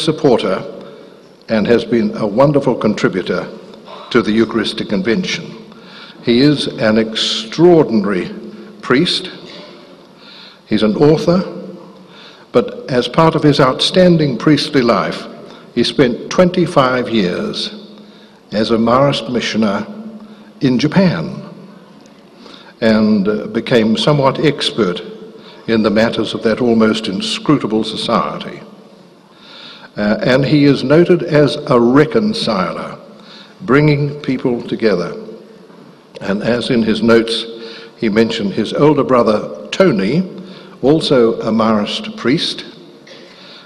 supporter and has been a wonderful contributor to the Eucharistic Convention. He is an extraordinary priest. He's an author, but as part of his outstanding priestly life, he spent 25 years as a Marist missioner in Japan and became somewhat expert in the matters of that almost inscrutable society. And he is noted as a reconciler, bringing people together. And as in his notes, he mentioned his older brother, Tony, also a Marist priest,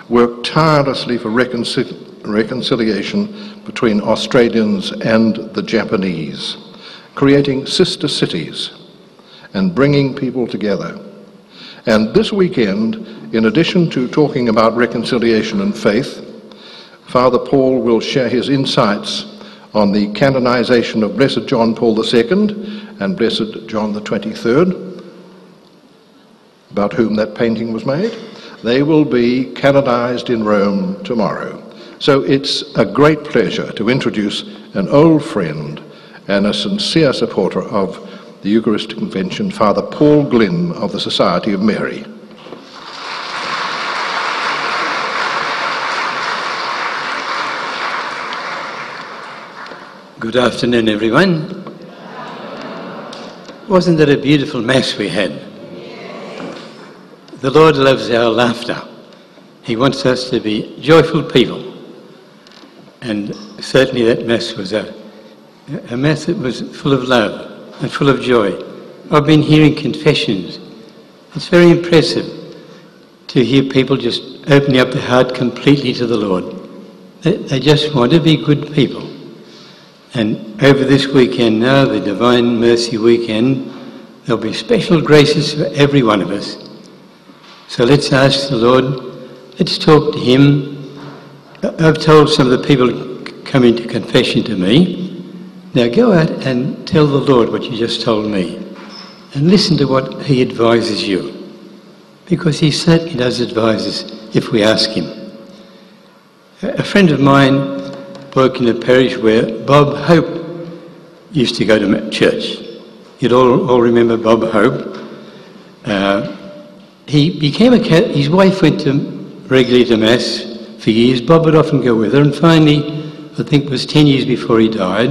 worked tirelessly for reconciliation between Australians and the Japanese, creating sister cities and bringing people together. And this weekend, in addition to talking about reconciliation and faith, Father Paul will share his insights on the canonization of Blessed John Paul II and Blessed John the 23rd, about whom that painting was made. They will be canonized in Rome tomorrow. So it's a great pleasure to introduce an old friend and a sincere supporter of the Eucharistic Convention, Father Paul Glynn of the Society of Mary. Good afternoon, everyone. Wasn't that a beautiful Mass we had? The Lord loves our laughter. He wants us to be joyful people. And certainly that Mass was a Mass that was full of love and full of joy. I've been hearing confessions. It's very impressive to hear people just opening up their heart completely to the Lord. They just want to be good people. And over this weekend now, the Divine Mercy Weekend, there'll be special graces for every one of us. So let's ask the Lord, let's talk to Him. I've told some of the people coming to confession to me, now go out and tell the Lord what you just told me and listen to what He advises you, because He certainly does advise us if we ask Him. A friend of mine worked in a parish where Bob Hope used to go to church. You'd all remember Bob Hope. He became a Catholic. His wife went regularly to Mass for years. Bob would often go with her, and finally, I think it was 10 years before he died,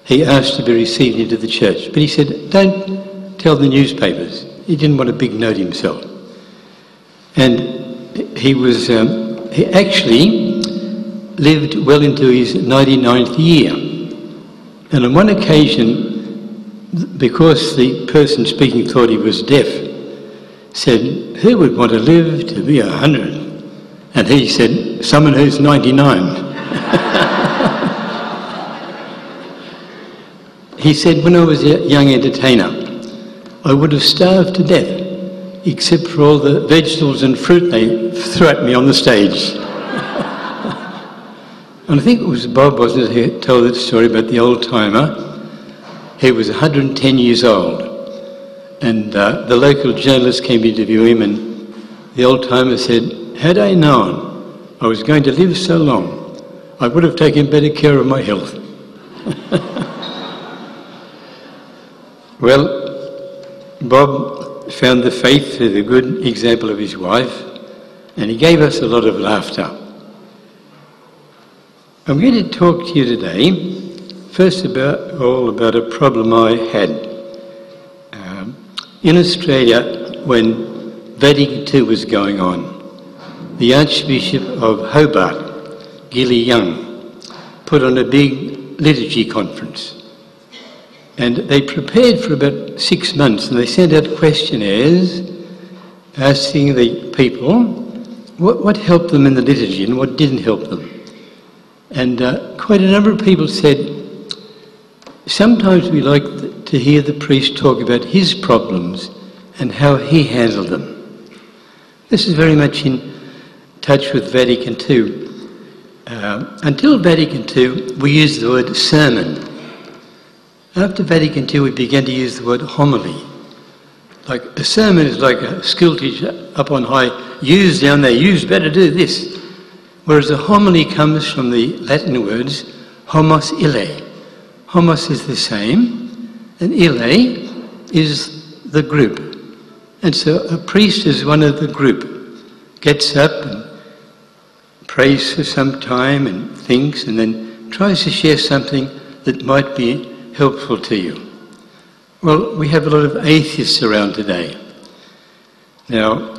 he asked to be received into the church. But he said, don't tell the newspapers. He didn't want a big note himself. And he actually lived well into his 99th year. And on one occasion, because the person speaking thought he was deaf, said, who would want to live to be 100? And he said, someone who's 99. He said, when I was a young entertainer, I would have starved to death, except for all the vegetables and fruit they threw at me on the stage. And I think it was Bob, wasn't it, who told that story about the old-timer. He was 110 years old, and the local journalist came to interview him, and the old-timer said, had I known I was going to live so long, I would have taken better care of my health. Well, Bob found the faith through the good example of his wife, and he gave us a lot of laughter. I'm going to talk to you today, first about a problem I had. In Australia, when Vatican II was going on, the Archbishop of Hobart, Gilly Young, put on a big liturgy conference. And they prepared for about 6 months, and they sent out questionnaires asking the people what helped them in the liturgy and what didn't help them. And quite a number of people said, sometimes we like to hear the priest talk about his problems and how he handled them. This is very much in touch with Vatican II. Until Vatican II, we used the word sermon. After Vatican II, we began to use the word homily. Like a sermon is like a school teacher up on high, yous down there, yous better do this. whereas a homily comes from the Latin words homos ille. Homos is the same, and ille is the group. And so a priest is one of the group, gets up and prays for some time and thinks, and then tries to share something that might be helpful to you. Well, we have a lot of atheists around today. Now,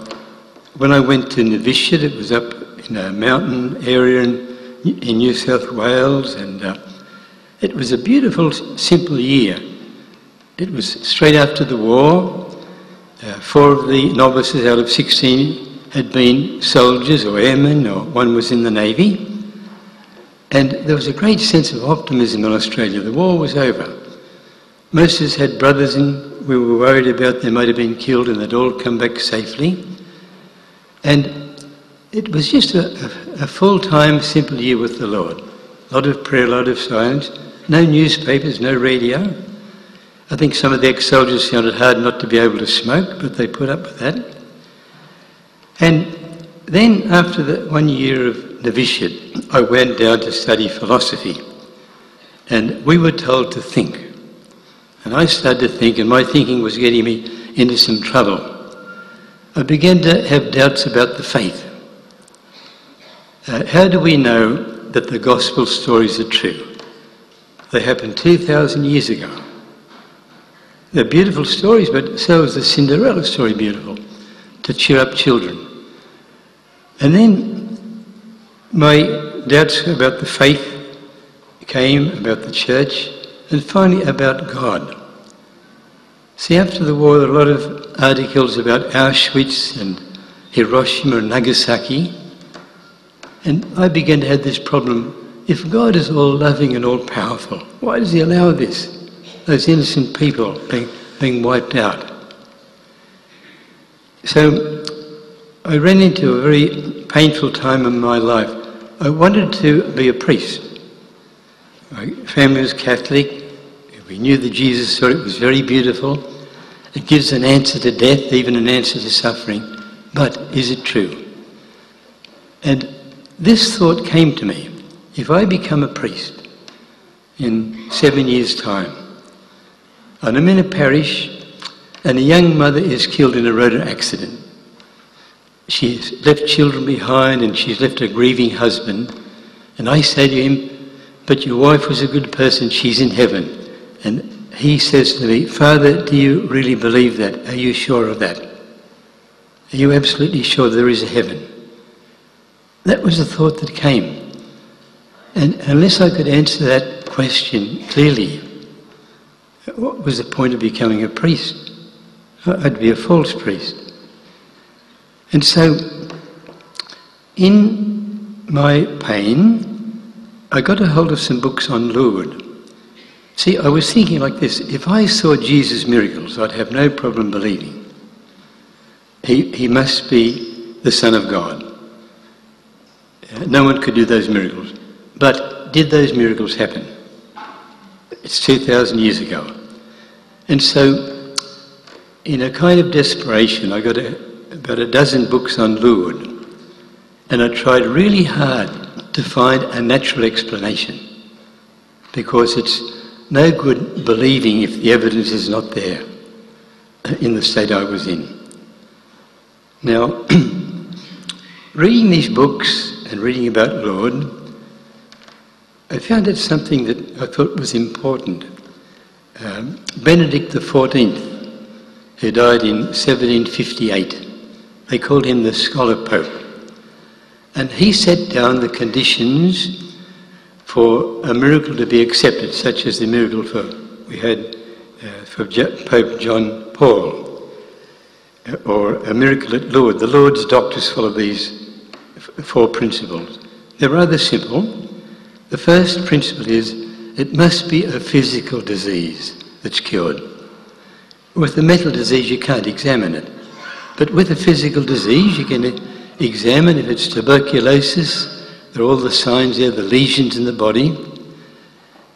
when I went to novitiate, it was up in a mountain area in New South Wales, and it was a beautiful, simple year. It was straight after the war. 4 of the novices out of 16 had been soldiers or airmen, or one was in the Navy. And there was a great sense of optimism in Australia. The war was over. Most of us had brothers in we were worried about they might have been killed, and they'd all come back safely. And it was just a full-time, simple year with the Lord. A lot of prayer, a lot of silence, no newspapers, no radio. I think some of the ex-soldiers found it hard not to be able to smoke, but they put up with that. And then after the 1 year of novitiate, I went down to study philosophy. And we were told to think. And I started to think, and my thinking was getting me into some trouble. I began to have doubts about the faith. How do we know that the gospel stories are true? They happened 2,000 years ago. They're beautiful stories, but so is the Cinderella story beautiful, to cheer up children. And then my doubts about the faith came, about the church, and finally about God. See, after the war, there were a lot of articles about Auschwitz and Hiroshima and Nagasaki. And I began to have this problem. If God is all loving and all powerful, why does he allow this? Those innocent people being wiped out. So I ran into a very painful time in my life. I wanted to be a priest. My family was Catholic. We knew the Jesus story. It was very beautiful. It gives an answer to death, even an answer to suffering. But is it true? And this thought came to me. If I become a priest in 7 years' time, and I'm in a parish, and a young mother is killed in a road accident. She's left children behind, and she's left a grieving husband. And I say to him, but your wife was a good person, she's in heaven. And he says to me, Father, do you really believe that? Are you sure of that? Are you absolutely sure there is a heaven? That was the thought that came. And unless I could answer that question clearly, what was the point of becoming a priest? I'd be a false priest. And so, in my pain, I got a hold of some books on Lourdes. See, I was thinking like this: if I saw Jesus' miracles, I'd have no problem believing. He must be the Son of God. No one could do those miracles. But did those miracles happen? It's 2,000 years ago. And so, in a kind of desperation, I got about a dozen books on Lourdes, and I tried really hard to find a natural explanation, because it's no good believing if the evidence is not there in the state I was in. Now, reading these books and reading about Lourdes, I found out something that I thought was important. Benedict XIV, who died in 1758, they called him the Scholar Pope. And he set down the conditions for a miracle to be accepted, such as the miracle we had for Pope John Paul, or a miracle at Lourdes. The Lourdes doctors follow these 4 principles. They're rather simple. The first principle is it must be a physical disease that's cured. With a mental disease, you can't examine it. But with a physical disease, you can examine if it's tuberculosis. There are all the signs there, the lesions in the body.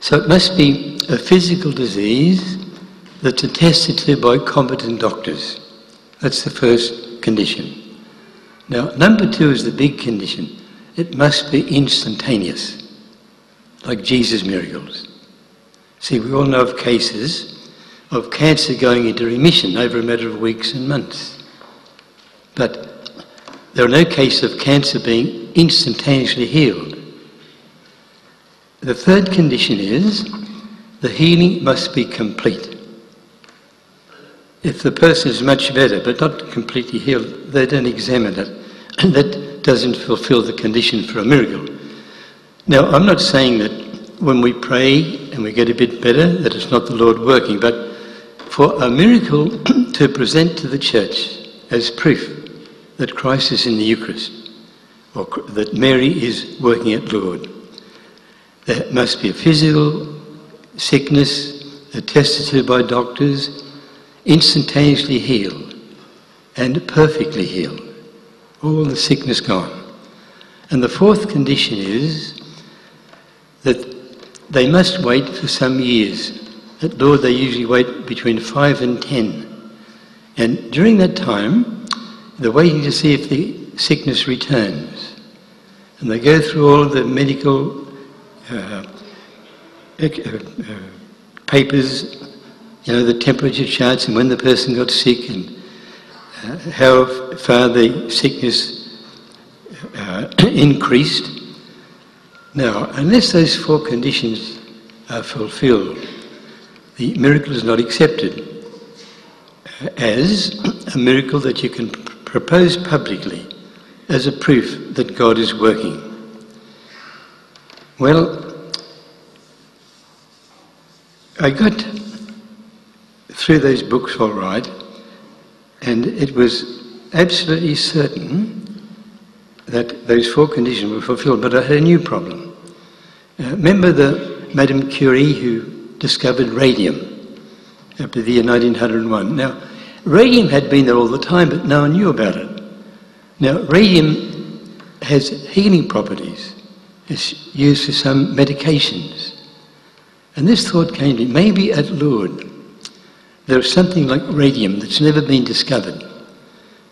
So it must be a physical disease that's attested to by competent doctors. That's the first condition. Now, number 2 is the big condition. it must be instantaneous, like Jesus' miracles. See, we all know of cases of cancer going into remission over a matter of weeks and months. But there are no cases of cancer being instantaneously healed. The third condition is the healing must be complete. If the person is much better but not completely healed, they don't examine it. And that doesn't fulfill the condition for a miracle. Now, I'm not saying that when we pray and we get a bit better, that it's not the Lord working, but for a miracle to present to the church as proof that Christ is in the Eucharist, or that Mary is working at Lord, there must be a physical sickness attested to by doctors, instantaneously healed and perfectly healed. All the sickness gone. And the fourth condition is that they must wait for some years. At Lord they usually wait between 5 and 10. And during that time, they're waiting to see if the sickness returns. And they go through all of the medical papers, the temperature charts and when the person got sick and how far the sickness increased. Now, unless those four conditions are fulfilled, the miracle is not accepted as a miracle that you can propose publicly as a proof that God is working. Well, I got through those books all right, and it was absolutely certain that those four conditions were fulfilled, but I had a new problem. Remember the Madame Curie who discovered radium after the year 1901? Now, radium had been there all the time, but no one knew about it. Now, radium has healing properties. It's used for some medications. And this thought came to me, maybe at Lourdes there's something like radium that's never been discovered.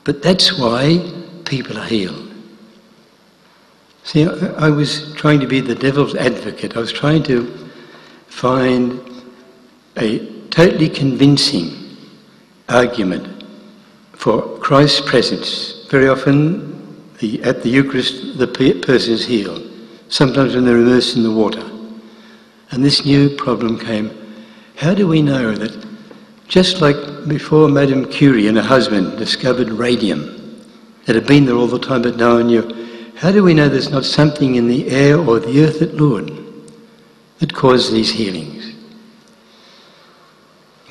But that's why people are healed. See, I was trying to be the devil's advocate. I was trying to find a totally convincing argument for Christ's presence. Very often, at the Eucharist, the person is healed. Sometimes when they're immersed in the water. And this new problem came. How do we know that just like before Madame Curie and her husband discovered radium, that had been there all the time but no one knew, how do we know there's not something in the air or the earth at Lourdes that caused these healings?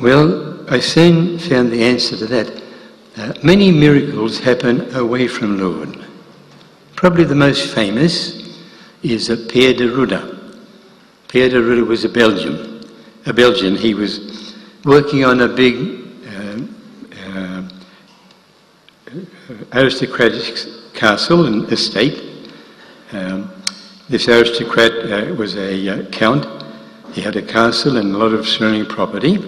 Well, I soon found the answer to that. Many miracles happen away from Lourdes. Probably the most famous is Pierre de Rudder. Pierre de Rudder was a Belgian. He was working on a big aristocratic castle and estate. This aristocrat was a count. He had a castle and a lot of surrounding property.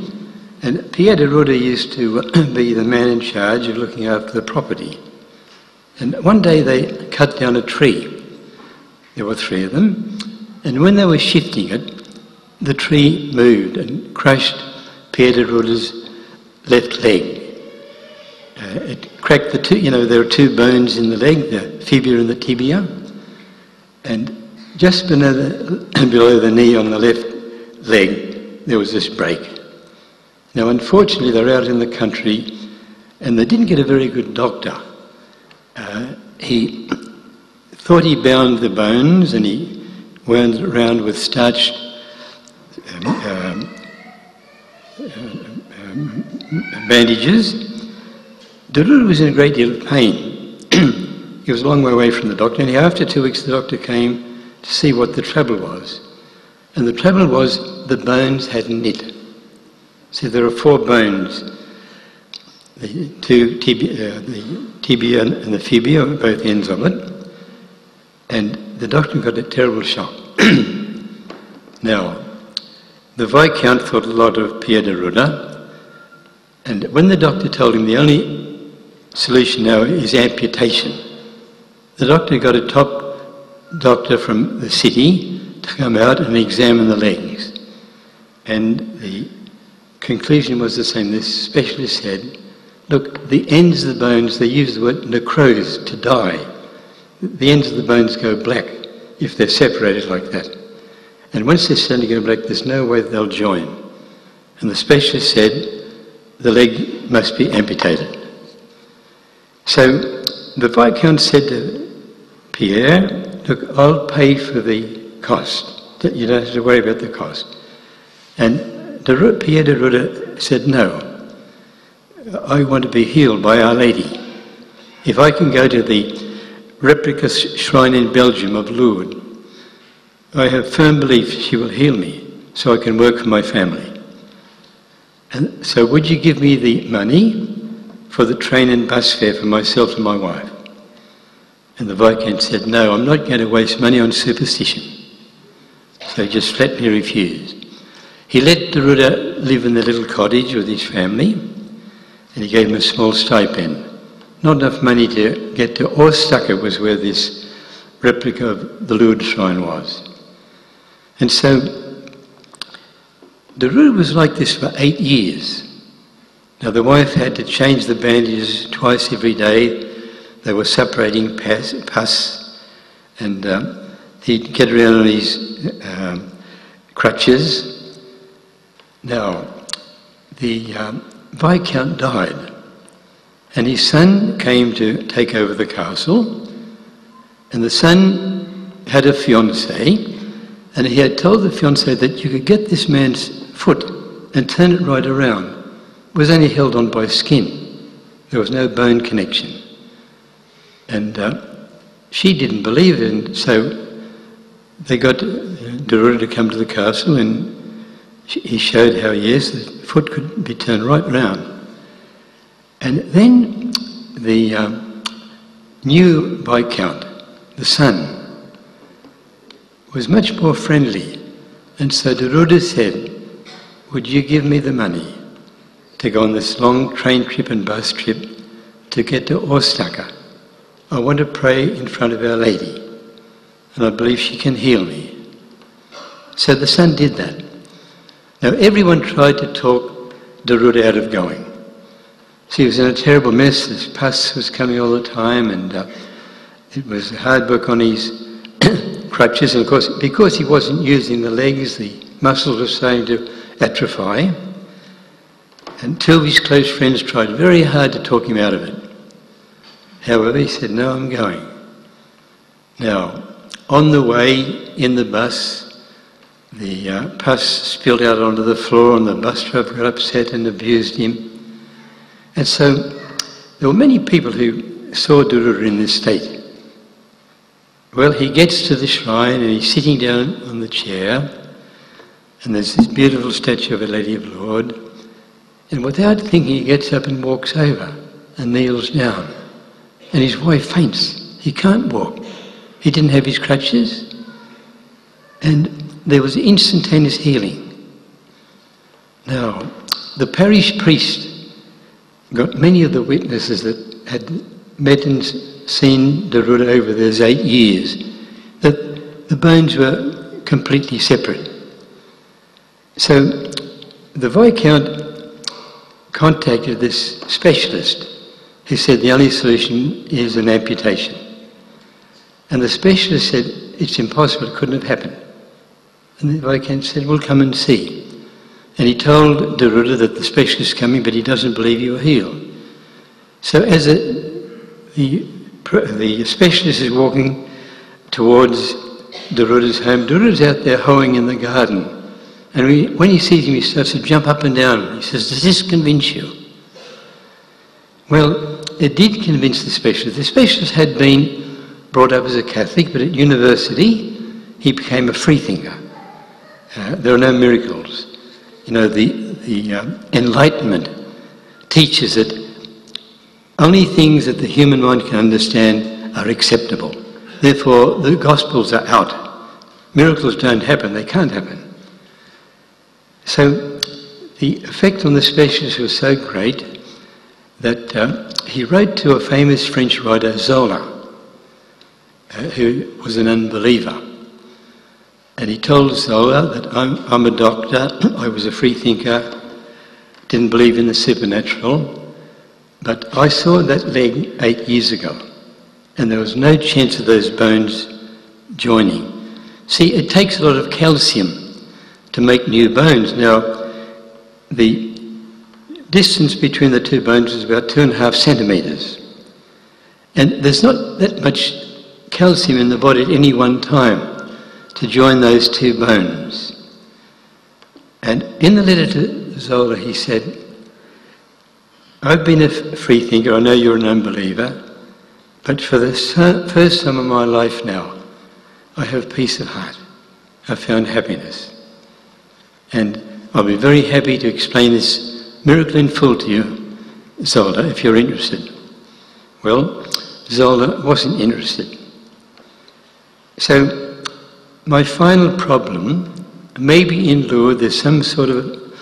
And Pierre de Rudder used to be the man in charge of looking after the property. And one day they cut down a tree. There were 3 of them. And when they were shifting it, the tree moved and crushed Pierre de Rudder's left leg. It cracked the two, there are 2 bones in the leg, the fibula and the tibia. And just below the knee on the left leg, there was this break. Now, unfortunately, they're out in the country and they didn't get a very good doctor. He thought he bound the bones and he wound it around with starched bandages. De Rudder was in a great deal of pain. He was a long way away from the doctor, and after 2 weeks the doctor came to see what the trouble was. And the trouble was the bones hadn't knit. So there are 4 bones, the tibia and the fibia, both ends of it. And the doctor got a terrible shock. Now, the Viscount thought a lot of Pierre de Rudder, and when the doctor told him the only solution now is amputation, the doctor got a top doctor from the city to come out and examine the legs. And the conclusion was the same. This specialist said, look, the ends of the bones, they use the word necrose, to die. The ends of the bones go black if they're separated like that. And once they're starting to go black, there's no way they'll join. And the specialist said, the leg must be amputated. So the Viscount said to Pierre, look, I'll pay for the cost. You don't have to worry about the cost. And Pierre de Rudder said, no, I want to be healed by Our Lady. If I can go to the replica shrine in Belgium of Lourdes, I have firm belief she will heal me so I can work for my family. And so would you give me the money for the train and bus fare for myself and my wife? And the Viscount said, no, I'm not going to waste money on superstition. So he just flatly refused. He let de Rudder live in the little cottage with his family, and he gave him a small stipend. Not enough money to get to Ooststakker was where this replica of the Lourdes shrine was. And so de Rudder was like this for 8 years. Now the wife had to change the bandages twice every day. They were separating pus, and he'd get around on his crutches. Now, the Viscount died, and his son came to take over the castle, and the son had a fiancée, and he had told the fiancée that you could get this man's foot and turn it right around. It was only held on by skin. There was no bone connection. And she didn't believe it, and so they got de Rudder to come to the castle, and he showed how, yes, the foot could be turned right round. And then the new Viscount, the son, was much more friendly. And so de Rudder said, would you give me the money to go on this long train trip and bus trip to get to Ooststakker? I want to pray in front of Our Lady, and I believe she can heal me. So the son did that. Now everyone tried to talk de Rudder out of going. So he was in a terrible mess. His pus was coming all the time, and it was hard work on his crutches. And of course, because he wasn't using the legs, the muscles were starting to atrophy. And two of his close friends tried very hard to talk him out of it. However, he said, no, I'm going. Now, on the way in the bus, the pus spilled out onto the floor, and the bus driver got upset and abused him. And so there were many people who saw de Rudder in this state. Well, he gets to the shrine, and he's sitting down on the chair, and there's this beautiful statue of Our Lady of Lourdes, and without thinking he gets up and walks over and kneels down. And his wife faints. He can't walk. He didn't have his crutches. And there was instantaneous healing. Now, the parish priest got many of the witnesses that had met and seen de Rudder over those 8 years, that the bones were completely separate. So the Viscount contacted this specialist, who said the only solution is an amputation. And the specialist said, it's impossible, it couldn't have happened. And the Viscount said, well, come and see. And he told de Rudder that the specialist is coming, but he doesn't believe you are healed. So as the specialist is walking towards de Rudder's home, de Rudder's out there hoeing in the garden. And when he sees him, he starts to jump up and down. He says, does this convince you? Well, it did convince the specialist. The specialist had been brought up as a Catholic, but at university he became a freethinker. There are no miracles. You know, the Enlightenment teaches that only things that the human mind can understand are acceptable. Therefore, the Gospels are out. Miracles don't happen, they can't happen. So the effect on the specialist was so great that he wrote to a famous French writer, Zola. who was an unbeliever. And he told Zola that I'm a doctor, I was a free thinker, didn't believe in the supernatural, but I saw that leg 8 years ago, and there was no chance of those bones joining. See, it takes a lot of calcium to make new bones. Now, the distance between the two bones is about 2.5 centimetres. And there's not that much calcium in the body at any one time to join those two bones. And in the letter to Zola, he said, I've been a free thinker, I know you're an unbeliever, but for the first time in my life now, I have peace of heart. I've found happiness. And I'll be very happy to explain this miracle in full to you, Zola, if you're interested. Well, Zola wasn't interested. So, my final problem, maybe in Lourdes there's some sort of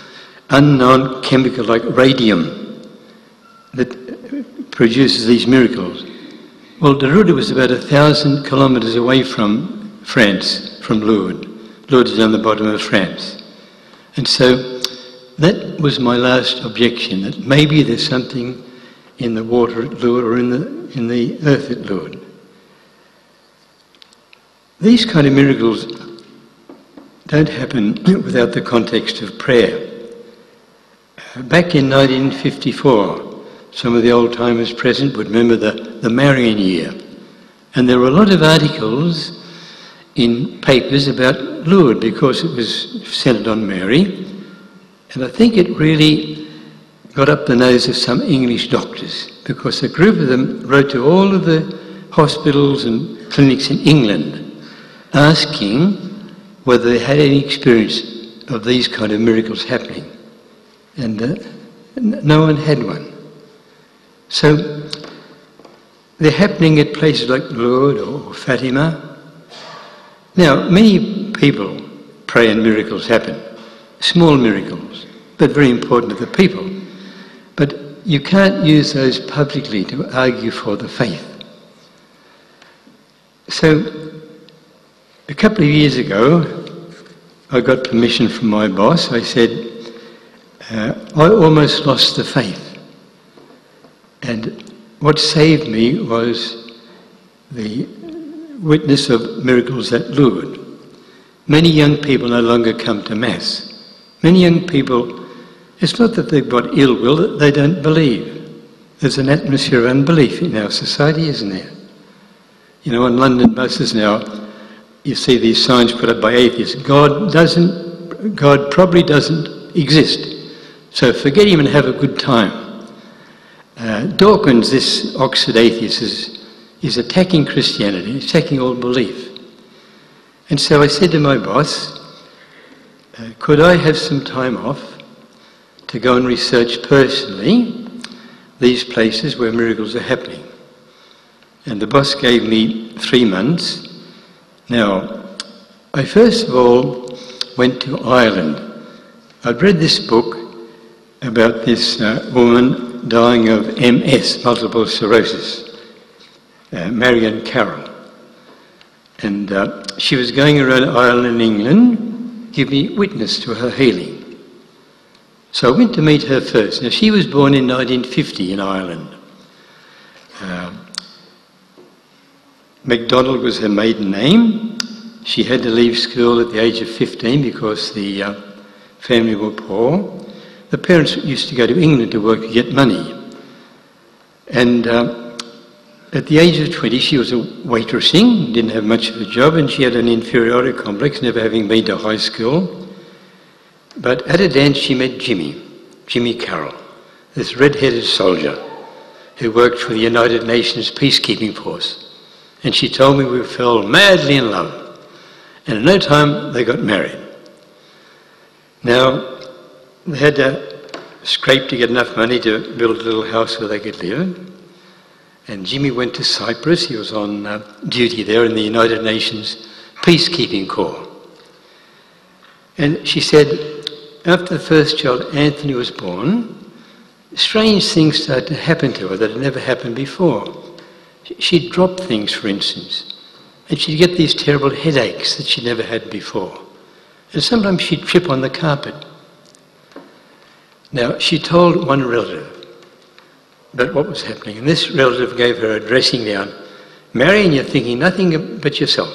unknown chemical like radium that produces these miracles. Well, de Rudder was about 1,000 kilometres away from France, from Lourdes. Lourdes is on the bottom of France. And so that was my last objection, that maybe there's something in the water at Lourdes or in the earth at Lourdes. These kind of miracles don't happen without the context of prayer. Back in 1954, some of the old-timers present would remember the Marian year. And there were a lot of articles in papers about Lourdes because it was centred on Mary. And I think it really got up the nose of some English doctors because a group of them wrote to all of the hospitals and clinics in England asking whether they had any experience of these kind of miracles happening. And no one had one. So they're happening at places like Lourdes or Fatima. Now, many people pray and miracles happen. Small miracles, but very important to the people. But you can't use those publicly to argue for the faith. So, a couple of years ago, I got permission from my boss. I said, I almost lost the faith. And what saved me was the witness of miracles at Lourdes. Many young people no longer come to Mass. Many young people, it's not that they've got ill will, that they don't believe. There's an atmosphere of unbelief in our society, isn't there? You know, on London buses now, you see these signs put up by atheists. God probably doesn't exist. So forget him and have a good time. Dawkins, this Oxford atheist, is attacking Christianity, attacking all belief. And so I said to my boss, could I have some time off to go and research personally these places where miracles are happening? And the boss gave me 3 months. Now, I first of all went to Ireland. I'd read this book about this woman dying of MS, multiple sclerosis, Marian Carroll. And she was going around Ireland and England, giving witness to her healing. So I went to meet her first. Now, she was born in 1950 in Ireland. MacDonald was her maiden name. She had to leave school at the age of 15 because the family were poor. The parents used to go to England to work to get money. And at the age of 20, she was waitressing, didn't have much of a job, and she had an inferiority complex, never having been to high school. But at a dance, she met Jimmy Carroll, this red-headed soldier who worked for the United Nations peacekeeping force. And she told me we fell madly in love. And in no time, they got married. Now, they had to scrape to get enough money to build a little house where they could live. And Jimmy went to Cyprus. He was on duty there in the United Nations Peacekeeping Corps. And she said, after the first child, Anthony, was born, strange things started to happen to her that had never happened before. She'd drop things, for instance. And she'd get these terrible headaches that she'd never had before. And sometimes she'd trip on the carpet. Now, she told one relative about what was happening, and this relative gave her a dressing down. Marian, you're thinking nothing but yourself.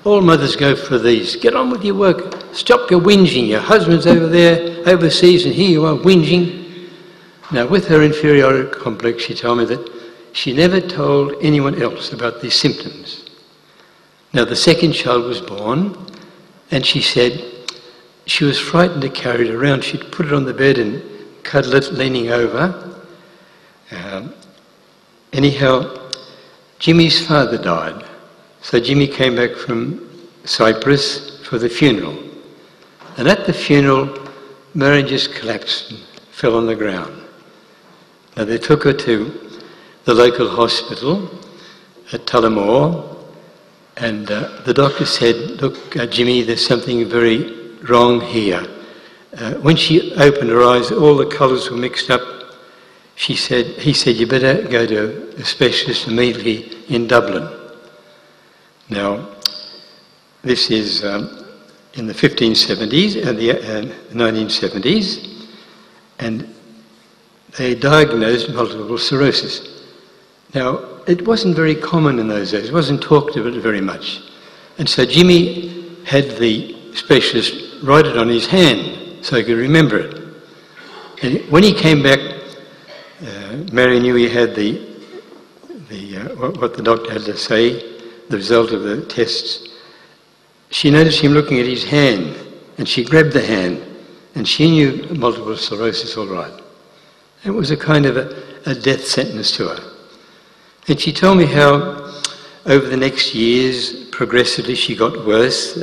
All mothers go for these. Get on with your work. Stop your whinging. Your husband's over there, overseas, and here you are whinging. Now, with her inferiority complex, she told me that she never told anyone else about these symptoms. Now, the second child was born, and she said she was frightened to carry it around. She'd put it on the bed and cuddle it, leaning over. Anyhow, Jimmy's father died. So Jimmy came back from Cyprus for the funeral. And at the funeral, Marian just collapsed and fell on the ground. Now they took her to the local hospital at Tullamore, and the doctor said, look, Jimmy, there's something very wrong here. When she opened her eyes, all the colours were mixed up. He said, you better go to a specialist immediately in Dublin. Now, this is in the 1570s and the 1970s, and they diagnosed multiple sclerosis. Now, it wasn't very common in those days. It wasn't talked about very much. And so Jimmy had the specialist write it on his hand so he could remember it. And when he came back, Mary knew he had what the doctor had to say, the result of the tests. She noticed him looking at his hand, and she grabbed the hand, and she knew multiple sclerosis all right. It was a kind of a death sentence to her. And she told me how over the next years, progressively she got worse.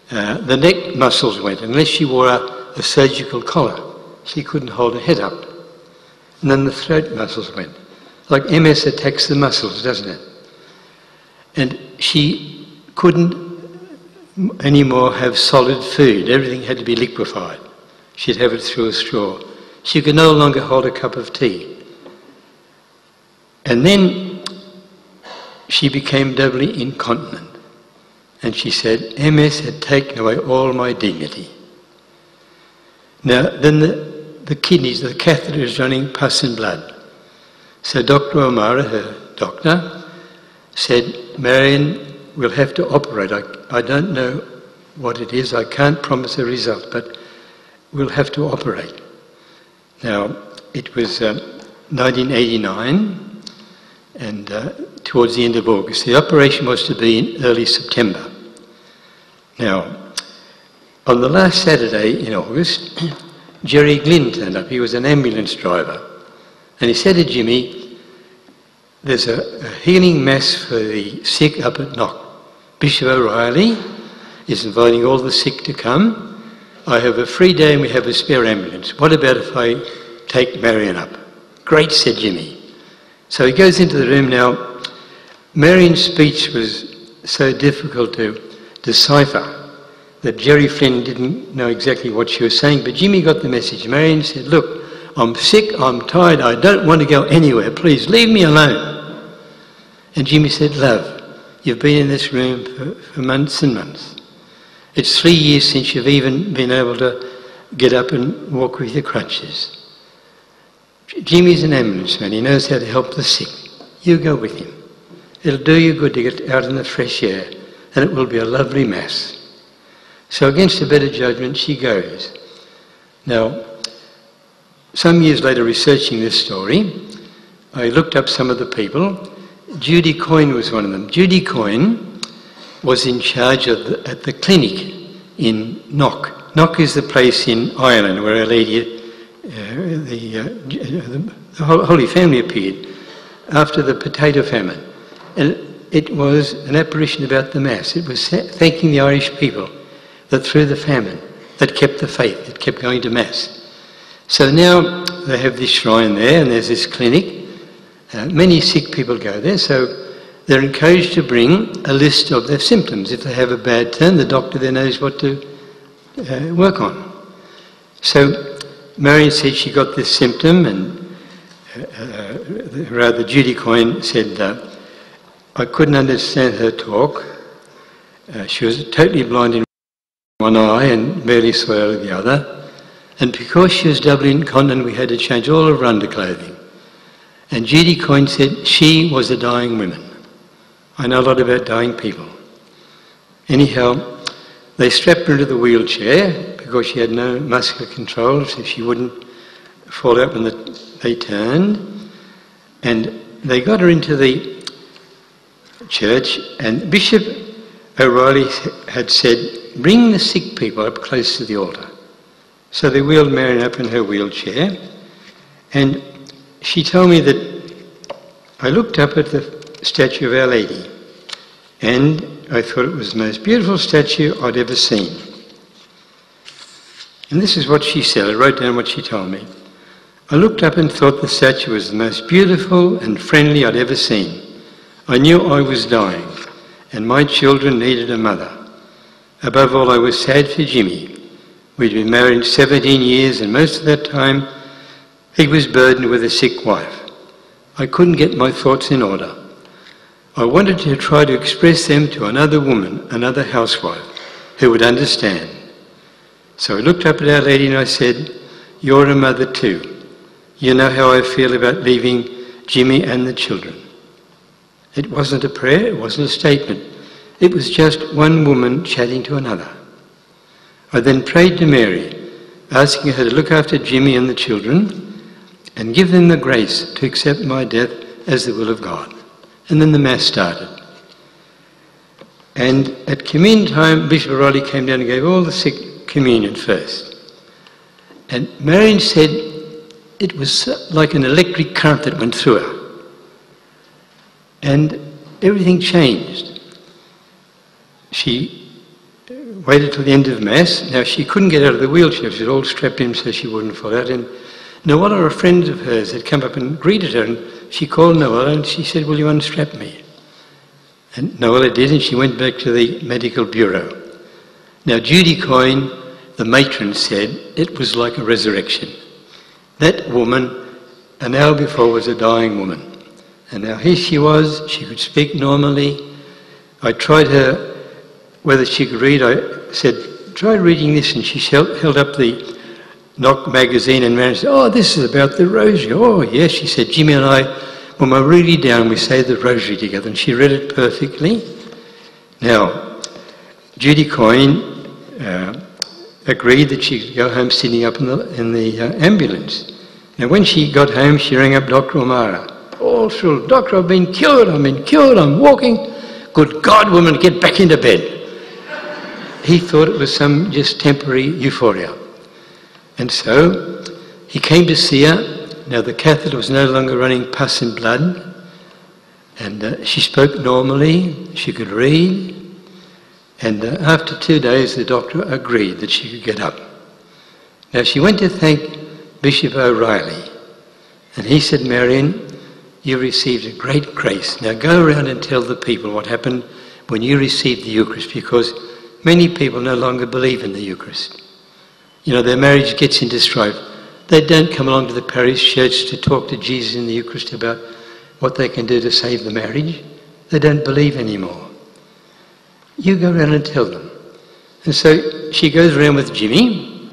The neck muscles went. Unless she wore a surgical collar, she couldn't hold her head up. And then the throat muscles went. Like MS attacks the muscles, doesn't it? And she couldn't anymore have solid food. Everything had to be liquefied. She'd have it through a straw. She could no longer hold a cup of tea. And then she became doubly incontinent. And she said, MS had taken away all my dignity. Now, then the kidneys, the catheter is running pus and blood. So Dr. O'Mara, her doctor, said, Marian, we'll have to operate. I don't know what it is. I can't promise a result, but we'll have to operate. Now, it was 1989, and towards the end of August. The operation was to be in early September. Now, on the last Saturday in August, Jerry Glynn turned up. He was an ambulance driver. And he said to Jimmy, there's a healing mass for the sick up at Knock. Bishop O'Reilly is inviting all the sick to come. I have a free day and we have a spare ambulance. What about if I take Marian up? Great, said Jimmy. So he goes into the room. Now, Marian's speech was so difficult to decipher that Jerry Flynn didn't know exactly what she was saying, but Jimmy got the message. Marian said, look, I'm sick, I'm tired, I don't want to go anywhere, please leave me alone. And Jimmy said, love, you've been in this room for months and months. It's 3 years since you've even been able to get up and walk with your crutches. Jimmy's an ambulance man, he knows how to help the sick. You go with him. It'll do you good to get out in the fresh air, and it will be a lovely mass. So against a better judgment, she goes. Now, some years later, researching this story, I looked up some of the people. Judy Coyne was one of them. Judy Coyne was in charge at the clinic in Knock. Knock is the place in Ireland where Our Lady, the Holy Family appeared after the potato famine. And it was an apparition about the Mass. It was thanking the Irish people that through the famine, that kept the faith, it kept going to Mass. So now they have this shrine there and there's this clinic. Many sick people go there, so they're encouraged to bring a list of their symptoms. If they have a bad turn, the doctor then knows what to work on. So Marian said she got this symptom, and Judy Coyne said, I couldn't understand her talk. She was totally blind in one eye and barely saw out of the other. And because she was doubly incontinent, we had to change all of her underclothing. And Judy Coyne said she was a dying woman. I know a lot about dying people. Anyhow, they strapped her into the wheelchair because she had no muscular control, so she wouldn't fall out when they turned. And they got her into the church, and Bishop O'Reilly had said, bring the sick people up close to the altar. So they wheeled Marian up in her wheelchair, and she told me that I looked up at the statue of Our Lady, and I thought it was the most beautiful statue I'd ever seen. And this is what she said. I wrote down what she told me. I looked up and thought the statue was the most beautiful and friendly I'd ever seen. I knew I was dying, and my children needed a mother. Above all, I was sad for Jimmy. We'd been married 17 years, and most of that time he was burdened with a sick wife. I couldn't get my thoughts in order. I wanted to try to express them to another woman, another housewife, who would understand. So I looked up at Our Lady and I said, you're a mother too. You know how I feel about leaving Jimmy and the children. It wasn't a prayer, it wasn't a statement. It was just one woman chatting to another. I then prayed to Mary, asking her to look after Jimmy and the children and give them the grace to accept my death as the will of God. And then the Mass started. And at communion time, Bishop O'Reilly came down and gave all the sick communion first. And Marian said it was like an electric current that went through her. And everything changed. She waited till the end of Mass. Now, she couldn't get out of the wheelchair. She was all strapped in so she wouldn't fall out. And Noella, a friend of hers, had come up and greeted her, and she called Noella and she said, will you unstrap me? And Noella did, and she went back to the medical bureau. Now, Judy Coyne, the matron, said it was like a resurrection. That woman, an hour before, was a dying woman. And now here she was, she could speak normally. I tried her whether she could read. I said, try reading this, and she held up the Knock magazine and ran and said, oh, this is about the rosary. Oh, yes, she said, Jimmy and I, when we're really down, we say the rosary together. And she read it perfectly. Now, Judy Coyne agreed that she could go home sitting up in the ambulance. Now, when she got home, she rang up Dr. O'Mara. All through, doctor, I've been cured, I'm walking. Good God, woman, get back into bed. He thought it was some just temporary euphoria. And so he came to see her. Now the catheter was no longer running pus and blood, and she spoke normally, she could read, and after 2 days the doctor agreed that she could get up. Now she went to thank Bishop O'Reilly, and he said, Marian, you received a great grace. Now go around and tell the people what happened when you received the Eucharist, because many people no longer believe in the Eucharist. You know, their marriage gets into strife. They don't come along to the parish church to talk to Jesus in the Eucharist about what they can do to save the marriage. They don't believe anymore. You go around and tell them. And so she goes around with Jimmy.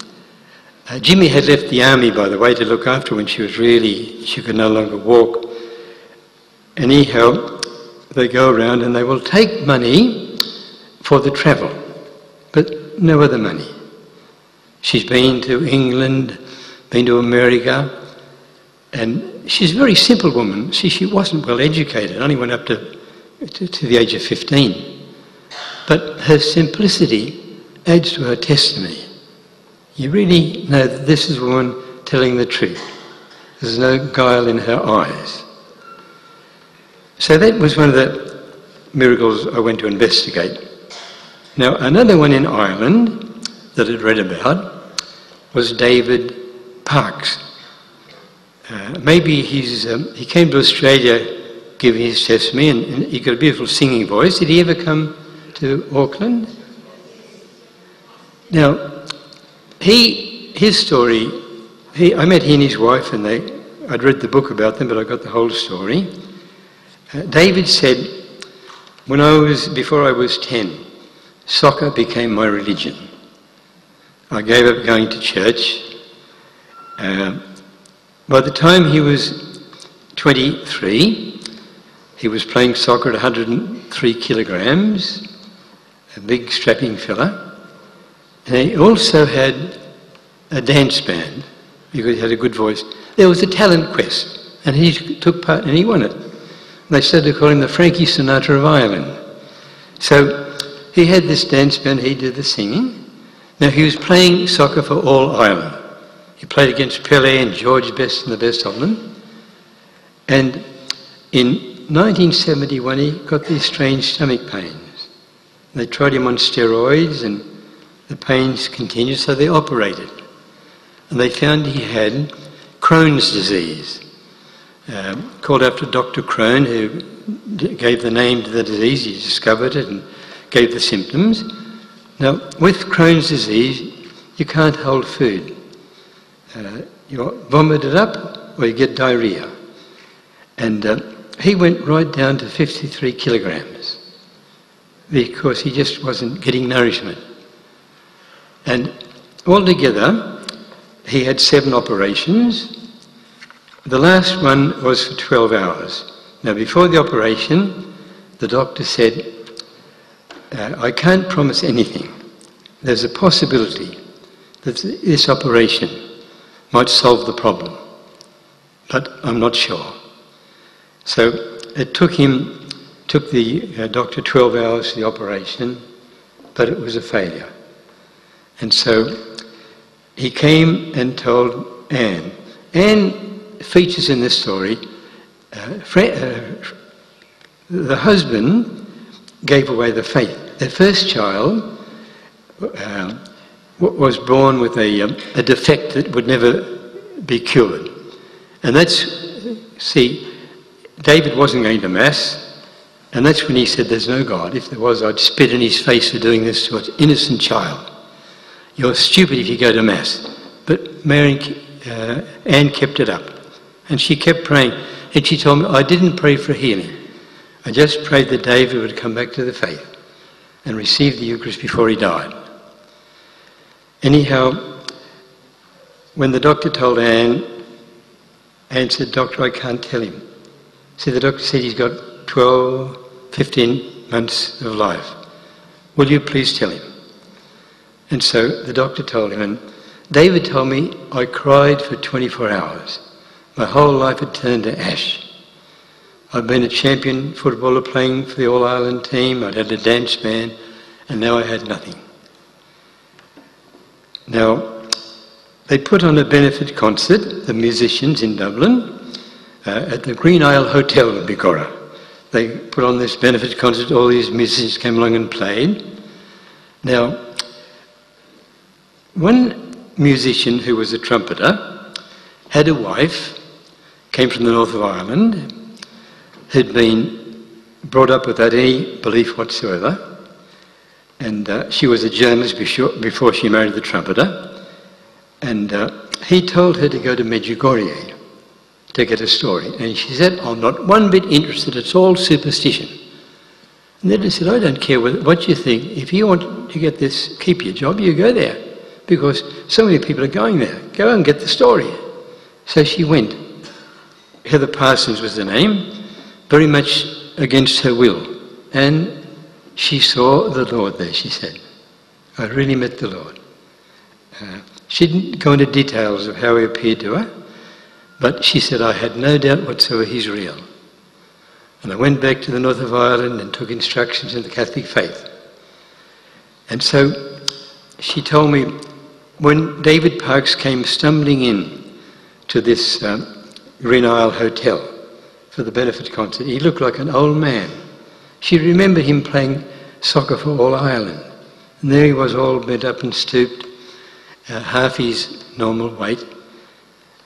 Jimmy had left the army, by the way, to look after her when she could no longer walk. Anyhow, they go around and they will take money for the travel, but no other money. She's been to England, been to America, and she's a very simple woman. She wasn't well educated, only went up to the age of 15. But her simplicity adds to her testimony. You really know that this is a woman telling the truth. There's no guile in her eyes. So that was one of the miracles I went to investigate. Now, another one in Ireland that I'd read about was David Parks. Maybe he came to Australia giving his testimony, and he got a beautiful singing voice. Did he ever come to Auckland? Now, his story, I met he and his wife, and I'd read the book about them, but I got the whole story. David said, before I was 10, soccer became my religion. I gave up going to church. By the time he was 23, he was playing soccer at 103 kilograms, a big strapping fella. And he also had a dance band, because he had a good voice. There was a talent quest, and he took part, and he won it. They started to call him the Frankie Sinatra of Ireland. So he had this dance band, he did the singing. Now he was playing soccer for all Ireland. He played against Pelé and George Best and the best of them. And in 1971 he got these strange stomach pains. They tried him on steroids and the pains continued, so they operated. And they found he had Crohn's disease, called after Dr. Crohn, who gave the name to the disease. He discovered it and gave the symptoms. Now, with Crohn's disease, you can't hold food. You vomit it up or you get diarrhea. And he went right down to 53 kilograms because he just wasn't getting nourishment. And altogether, he had 7 operations. The last one was for 12 hours. Now, before the operation, the doctor said, I can't promise anything. There's a possibility that this operation might solve the problem, but I'm not sure. So it took the doctor 12 hours for the operation, but it was a failure. And so he came and told Anne. Anne features in this story. The husband gave away the faith. Their first child was born with a defect that would never be cured. And David wasn't going to Mass, and that's when he said, there's no God. If there was, I'd spit in his face for doing this to an innocent child. You're stupid if you go to Mass. But Anne kept it up. And she kept praying. And she told me, I didn't pray for healing. I just prayed that David would come back to the faith and receive the Eucharist before he died. Anyhow, when the doctor told Anne said, Doctor, I can't tell him. So the doctor said he's got 15 months of life. Will you please tell him? And so the doctor told him, and David told me I cried for 24 hours. My whole life had turned to ash. I'd been a champion footballer playing for the All-Ireland team, I'd had a dance band, and now I had nothing. Now, they put on a benefit concert, the musicians in Dublin, at the Green Isle Hotel in Bigorra. They put on this benefit concert, all these musicians came along and played. Now, one musician who was a trumpeter had a wife, came from the north of Ireland, had been brought up without any belief whatsoever, and she was a journalist before she married the trumpeter, and he told her to go to Medjugorje to get a story, and she said, I'm not one bit interested, it's all superstition. And then I said, I don't care what you think, if you want to get this, keep your job, you go there, because so many people are going there, go and get the story. So she went. Heather Parsons was the name, very much against her will. And she saw the Lord there, she said. I really met the Lord. She didn't go into details of how he appeared to her, but she said, I had no doubt whatsoever he's real. And I went back to the north of Ireland and took instructions in the Catholic faith. And so she told me, when David Parks came stumbling in to this Green Isle Hotel for the benefit concert, he looked like an old man. She remembered him playing soccer for All Ireland. And there he was, all bent up and stooped, half his normal weight.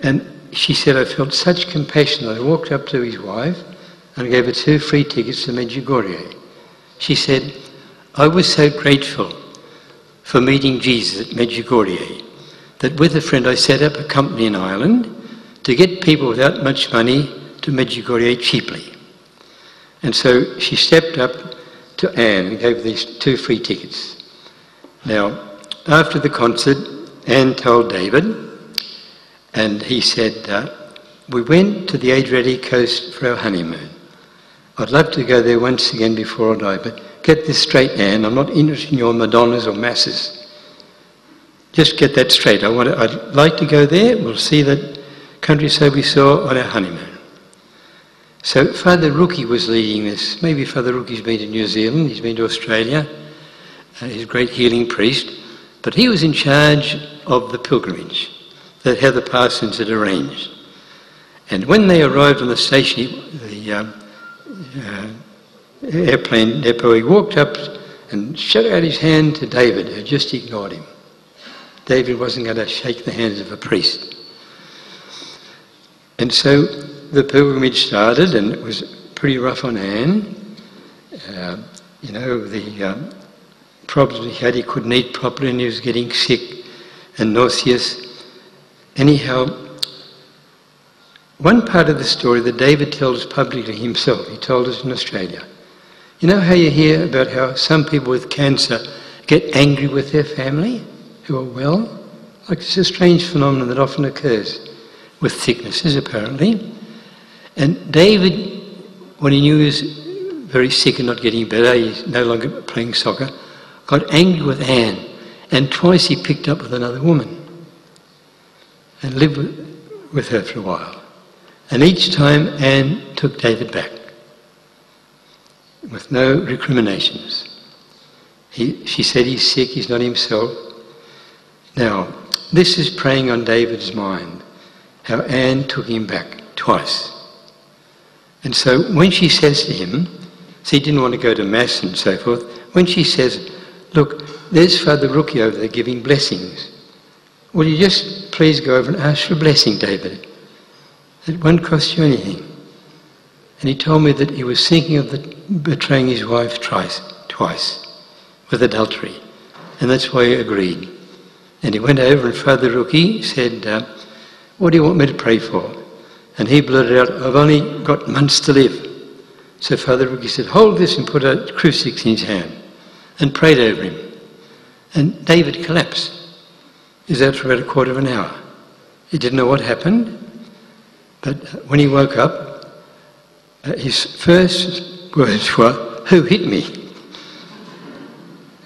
And she said, I felt such compassion. I walked up to his wife and gave her 2 free tickets to Medjugorje. She said, I was so grateful for meeting Jesus at Medjugorje that with a friend I set up a company in Ireland to get people without much money to Medjugorje cheaply. And so she stepped up to Anne and gave these 2 free tickets. Now, after the concert, Anne told David, and he said, we went to the Adriatic coast for our honeymoon. I'd love to go there once again before I die, but get this straight, Anne, I'm not interested in your Madonnas or Masses. Just get that straight. I'd like to go there. We'll see that countryside we saw on our honeymoon. So Father Rookie was leading this. Maybe Father Rookie's been to New Zealand, he's been to Australia, he's a great healing priest, but he was in charge of the pilgrimage that Heather Parsons had arranged. And when they arrived on the station, the airplane depot, he walked up and shot out his hand to David, who just ignored him. David wasn't going to shake the hands of a priest. And so the pilgrimage started, and it was pretty rough on Anne. The problems he had, he couldn't eat properly and he was getting sick and nauseous. Anyhow, one part of the story that David tells publicly himself, he told us in Australia. You know how you hear about how some people with cancer get angry with their family who are well? Like, it's a strange phenomenon that often occurs with sicknesses, apparently. And David, when he knew he was very sick and not getting better, he's no longer playing soccer, got angry with Anne, and twice he picked up with another woman and lived with her for a while. And each time Anne took David back with no recriminations. She said he's sick, he's not himself. Now, this is preying on David's mind, how Anne took him back twice. And so when she says to him, so he didn't want to go to Mass and so forth, when she says, look, there's Father Rookie over there giving blessings. Will you just please go over and ask for a blessing, David? It won't cost you anything. And he told me that he was thinking of betraying his wife twice with adultery. And that's why he agreed. And he went over and Father Rookie said, what do you want me to pray for? And he blurted out, I've only got months to live. So Father Rookie said, hold this, and put a crucifix in his hand and prayed over him. And David collapsed. He was out for about a quarter of an hour. He didn't know what happened, but when he woke up, his first words were, who hit me?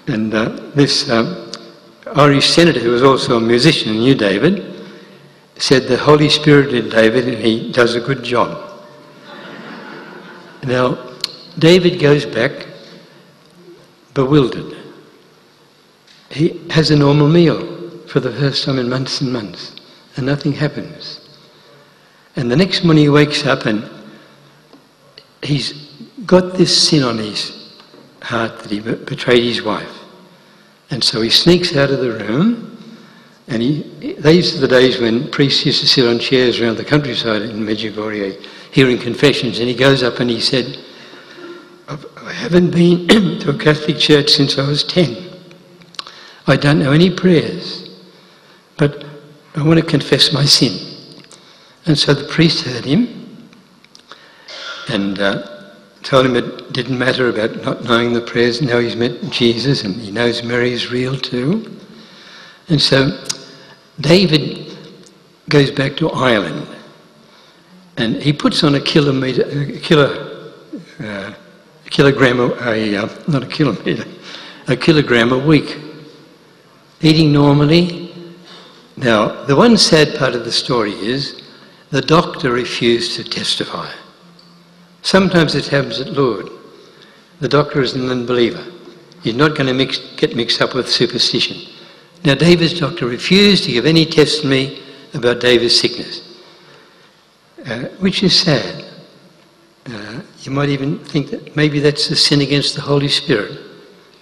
And this Irish senator, who was also a musician and knew David, said the Holy Spirit did David and he does a good job. Now, David goes back bewildered. He has a normal meal for the first time in months and months, and nothing happens. And the next morning he wakes up and he's got this sin on his heart that he betrayed his wife. And so he sneaks out of the room, and these are the days when priests used to sit on chairs around the countryside in Medjugorje hearing confessions, and he goes up and he said, I haven't been to a Catholic church since I was 10. I don't know any prayers, but I want to confess my sin. And so the priest heard him and told him it didn't matter about not knowing the prayers. Now he's met Jesus and he knows Mary is real too. And so David goes back to Ireland and he puts on a kilogram a week, eating normally. Now, the one sad part of the story is the doctor refused to testify. Sometimes it happens at Lourdes. The doctor is an unbeliever. He's not going to get mixed up with superstition. Now, David's doctor refused to give any testimony about David's sickness, which is sad. You might even think that maybe that's a sin against the Holy Spirit,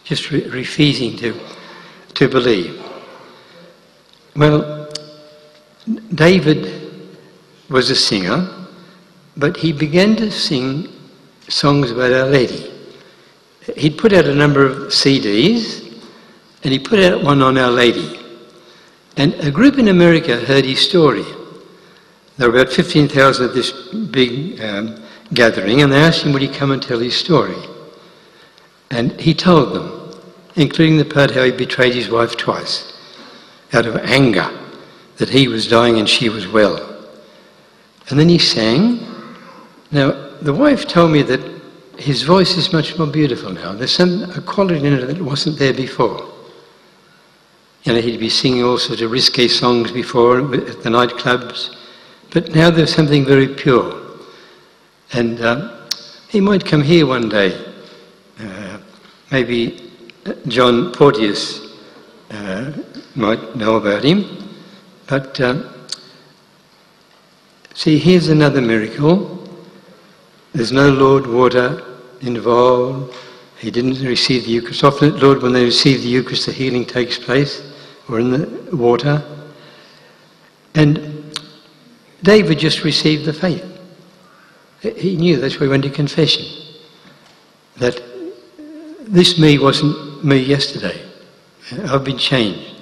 just refusing to believe. Well, David was a singer, but he began to sing songs about Our Lady. He'd put out a number of CDs, and he put out one on Our Lady. And a group in America heard his story. There were about 15,000 at this big gathering, and they asked him would he come and tell his story. And he told them, including the part how he betrayed his wife twice, out of anger that he was dying and she was well. And then he sang. Now, the wife told me that his voice is much more beautiful now. There's a quality in it that wasn't there before. You know, he'd be singing all sorts of risque songs before at the nightclubs, but now there's something very pure. And he might come here one day. Maybe John Porteous might know about him. But see, here's another miracle. There's no Lord water involved. He didn't receive the Eucharist. Often, Lord, when they receive the Eucharist, the healing takes place, or in the water. And David just received the faith. He knew, that's why he went to confession, that this me wasn't me yesterday. I've been changed.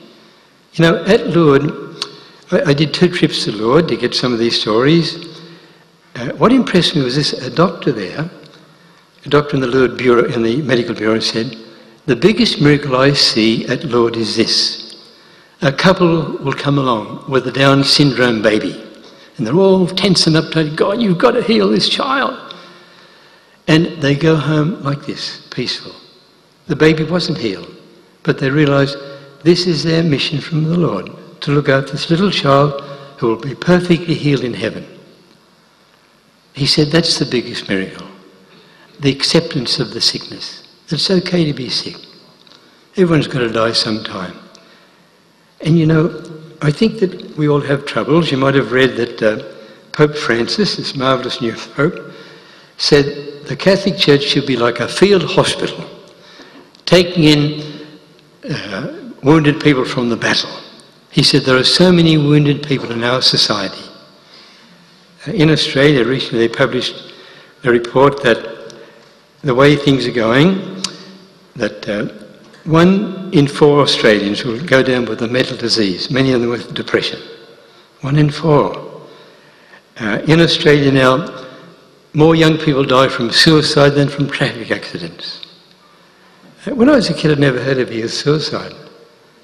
You know, at Lourdes, I did 2 trips to Lourdes to get some of these stories. What impressed me was this: a doctor there, a doctor in the Lourdes bureau, in the medical bureau, said, "The biggest miracle I see at Lourdes is this: a couple will come along with a Down syndrome baby, and they're all tense and uptight. God, you've got to heal this child." And they go home like this, peaceful. The baby wasn't healed, but they realised this is their mission from the Lord, to look after this little child who will be perfectly healed in heaven. He said that's the biggest miracle, the acceptance of the sickness. It's okay to be sick. Everyone's got to die sometime. And you know, I think that we all have troubles. You might have read that Pope Francis, this marvellous new Pope, said the Catholic Church should be like a field hospital, taking in wounded people from the battle. He said there are so many wounded people in our society. In Australia, recently they published a report that the way things are going, that 1 in 4 Australians will go down with a mental disease, many of them with depression. 1 in 4. In Australia now, more young people die from suicide than from traffic accidents. When I was a kid, I'd never heard of youth suicide.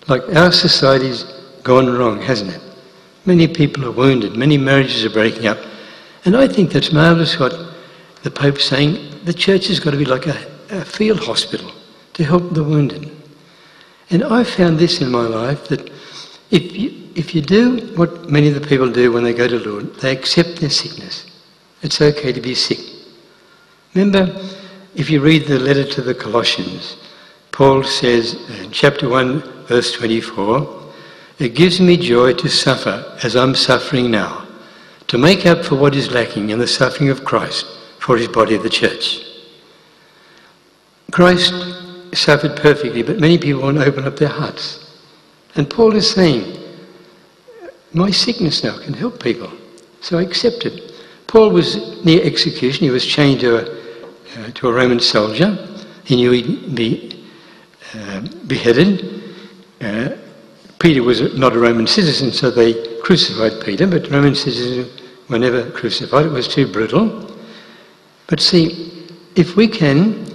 Like, our society's gone wrong, hasn't it? Many people are wounded, many marriages are breaking up. And I think that's marvellous what the Pope's saying. The church has got to be like a field hospital to help the wounded. And I found this in my life, that if you do what many of the people do when they go to Lourdes, they accept their sickness. It's okay to be sick. Remember, if you read the letter to the Colossians, Paul says in chapter 1, verse 24, "It gives me joy to suffer as I'm suffering now, to make up for what is lacking in the suffering of Christ for his body of the church." Christ suffered perfectly, but many people won't open up their hearts. And Paul is saying, my sickness now can help people, so I accept it. Paul was near execution. He was chained to a Roman soldier. He knew he'd be beheaded. Peter was not a Roman citizen, so they crucified Peter, but Roman citizens were never crucified. It was too brutal. But see, if we can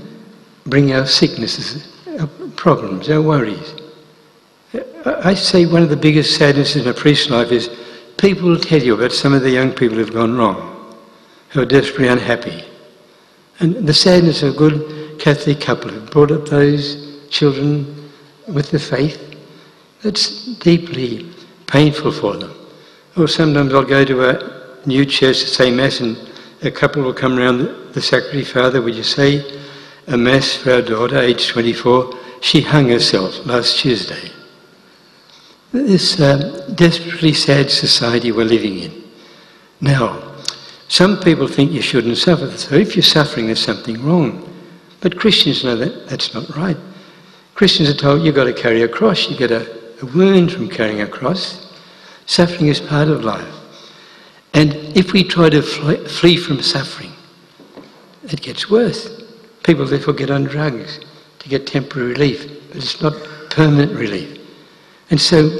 bring our sicknesses, our problems, our worries. I say one of the biggest sadnesses in a priest's life is people will tell you about some of the young people who've gone wrong, who are desperately unhappy. And the sadness of a good Catholic couple who brought up those children with the faith, that's deeply painful for them. Or sometimes I'll go to a new church to say Mass, and a couple will come around the sacristy, "Father, would you say a Mass for our daughter, aged 24, she hung herself last Tuesday." This desperately sad society we're living in. Now, some people think you shouldn't suffer, so if you're suffering, there's something wrong. But Christians know that that's not right. Christians are told you've got to carry a cross, you get a wound from carrying a cross. Suffering is part of life. And if we try to flee from suffering, it gets worse. People therefore get on drugs to get temporary relief, but it's not permanent relief. And so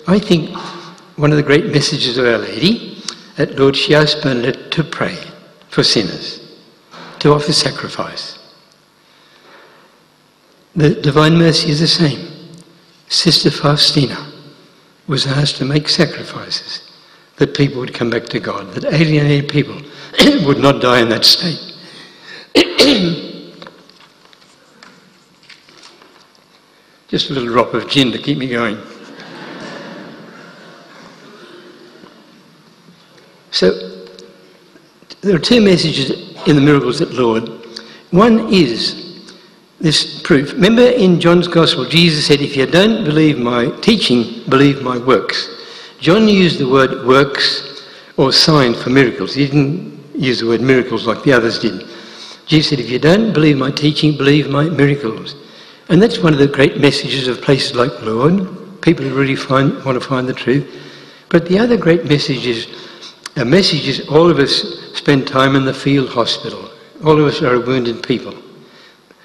I think one of the great messages of Our Lady at Lourdes, she asked Bernadette to pray for sinners, to offer sacrifice. The Divine Mercy is the same. Sister Faustina was asked to make sacrifices that people would come back to God, that alienated people would not die in that state. Just a little drop of gin to keep me going. So, there are two messages in the miracles at Lourdes. One is this proof. Remember in John's Gospel, Jesus said, if you don't believe my teaching, believe my works. John used the word works or sign for miracles. He didn't use the word miracles like the others did. Jesus said, if you don't believe my teaching, believe my miracles. And that's one of the great messages of places like Lourdes. People who really want to find the truth. But the other great message is all of us spend time in the field hospital. All of us are wounded people.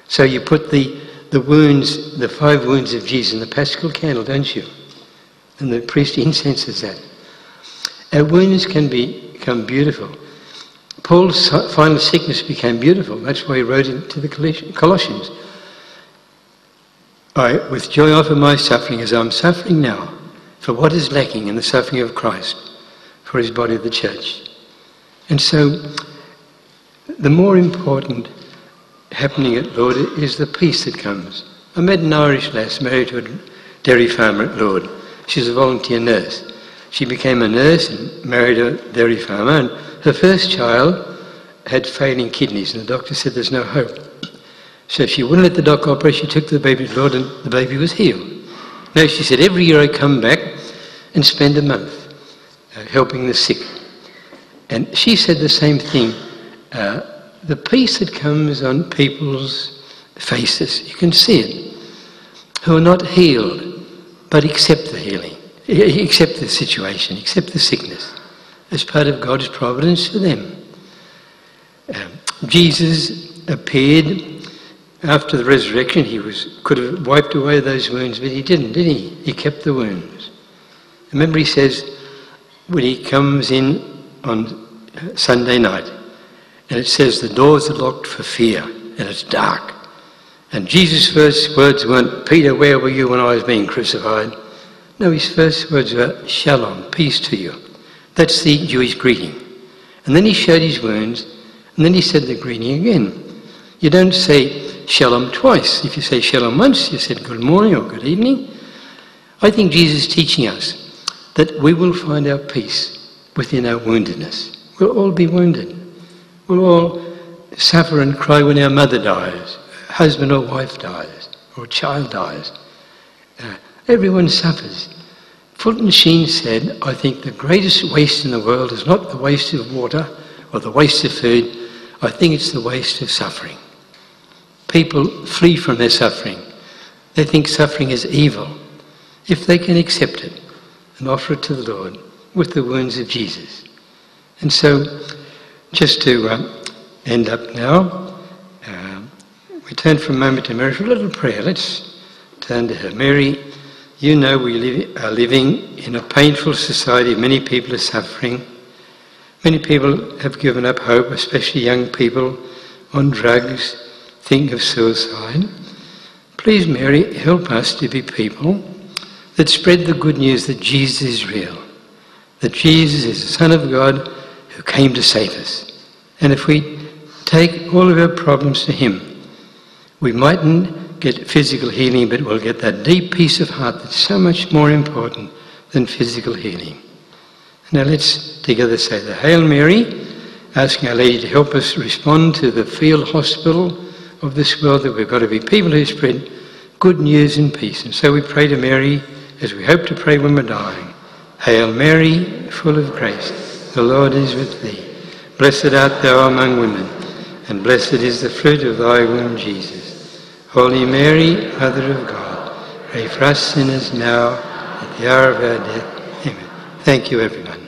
So you put the wounds, the 5 wounds of Jesus in the Paschal candle, don't you? And the priest incenses that. Our wounds can become beautiful. Paul's final sickness became beautiful. That's why he wrote into the Colossians. I, with joy, offer my suffering as I'm suffering now for what is lacking in the suffering of Christ for his body, the church. And so, the more important happening at Lourdes is the peace that comes. I met an Irish lass married to a dairy farmer at Lourdes. She's a volunteer nurse. She became a nurse and married a dairy farmer, and her first child had failing kidneys, and the doctor said there's no hope. So she wouldn't let the doctor operate. She took the baby to Lourdes, and the baby was healed. No, she said, every year I come back and spend a month helping the sick. And she said the same thing. The peace that comes on people's faces, you can see it, who are not healed, but accept the healing, accept the situation, accept the sickness as part of God's providence for them. Jesus appeared after the resurrection. He could have wiped away those wounds, but he didn't, did he? He kept the wounds. Remember, he says, when he comes in on Sunday night, and it says the doors are locked for fear, and it's dark. And Jesus' first words weren't, Peter, where were you when I was being crucified? No, his first words were, Shalom, peace to you. That's the Jewish greeting. And then he showed his wounds, and then he said the greeting again. You don't say Shalom twice. If you say Shalom once, you said good morning or good evening. I think Jesus is teaching us that we will find our peace within our woundedness. We'll all be wounded. We'll all suffer and cry when our mother dies, husband or wife dies, or a child dies. Everyone suffers. Fulton Sheen said, I think the greatest waste in the world is not the waste of water or the waste of food. I think it's the waste of suffering. People flee from their suffering. They think suffering is evil. If they can accept it and offer it to the Lord with the wounds of Jesus. And so, just to end up now, we turn for a moment to Mary for a little prayer. Let's turn to her. Mary, you know we are living in a painful society. Many people are suffering. Many people have given up hope, especially young people on drugs, think of suicide. Please, Mary, help us to be people that spread the good news that Jesus is real, that Jesus is the Son of God who came to save us. And if we take all of our problems to him, we mightn't get physical healing, but we'll get that deep peace of heart that's so much more important than physical healing. Now let's together say the Hail Mary, asking Our Lady to help us respond to the field hospital of this world, that we've got to be people who spread good news and peace. And so we pray to Mary as we hope to pray when we're dying. Hail Mary, full of grace, the Lord is with thee. Blessed art thou among women, and blessed is the fruit of thy womb, Jesus. Holy Mary, Mother of God, pray for us sinners now, at the hour of our death. Amen. Thank you, everyone.